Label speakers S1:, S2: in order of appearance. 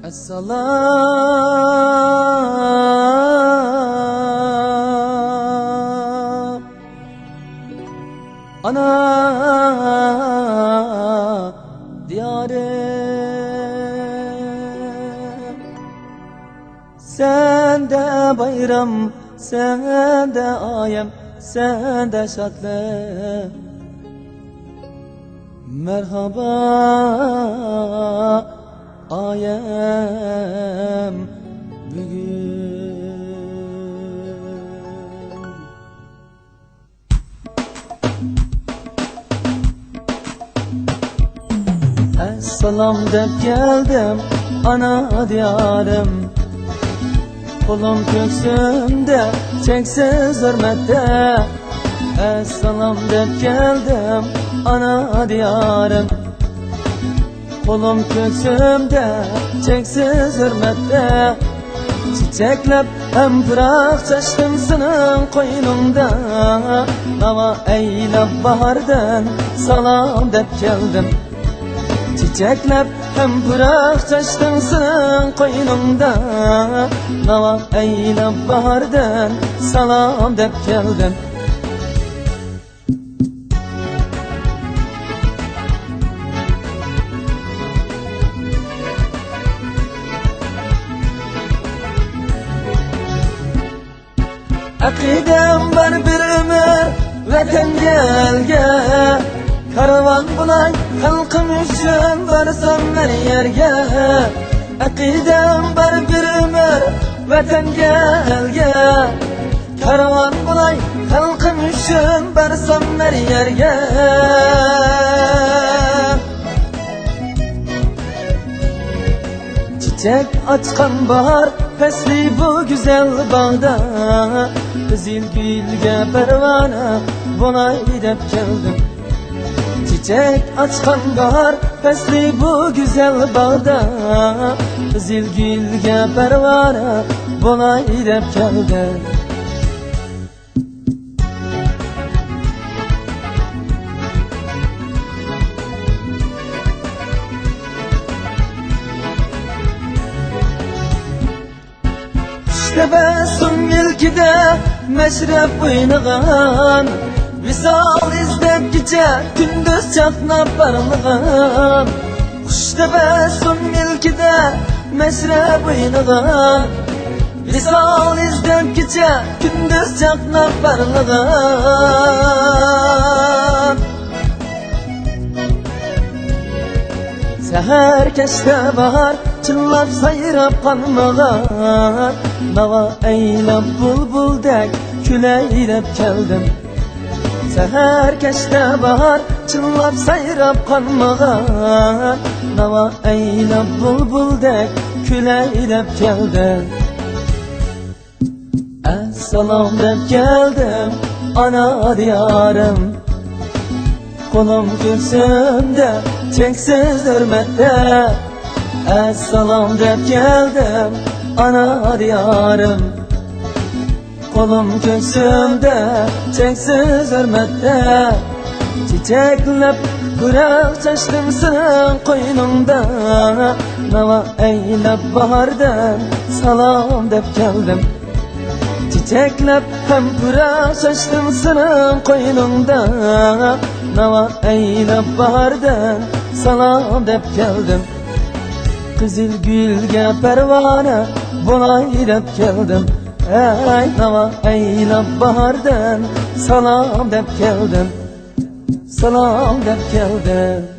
S1: Esselam ana diyarım, sende bayram, sende ayem, sende şadlık. Merhaba ayem bugün. Esselam dep geldim ana diyarım, kolum köksümde çeksiz hürmette. Esselam dep geldim ana diyarım, kolum köksümde çeksiz hürmette. Çiçeklep hem pırak çeştim senin koynunda, nava eylep bahardan salam dep geldim. Çiçeklep hem pırak çeştim senin koynunda, nava eylep bahardan salam dep geldim. Akidem var bir ömür vatan gelge, karavan bulan halkım üçün varsam her yerge. Akidem var bir ömür vatan gelge, karavan bulan halkım üçün varsam her yerge. Çiçek açkan bahar fesli bu güzel bağda, kızıl gülge pervane buna gidip geldim. Çiçek açkan bahar fesli bu güzel bağda, kızıl gülge pervane buna gidip geldim. Tebessüm ilkide meşrep oynağın, visal izlep gece gündüz çaknap parılığın. Kuş tebessüm ilkide meşrep oynağın, visal izlep gece gündüz çaknap parılığın. Seher keşte bahar çıllap sayrap kanmağın, nava eylep bulbuldek küleylep geldim. Seher keşte bahar çıllap sayrap kanmağın, nava eylep bulbuldek küleylep geldim. Esselam dep geldim ana diyarım, kolum köksümde çeksiz hürmette. Esselam dep geldim ana diyarım, kolum köksümde çeksiz hürmette. Çiçeklep bırak çeştim senin koynunda, nava eylep bahardan salam dep geldim. Çiçeklep hem pırak çeştim senin koynunda, nava eylep bahardan salam dep geldim. Kızıl gülge pervane buna gidip geldim. Ey nava eylep bahardan salam dep geldim, salam dep geldim.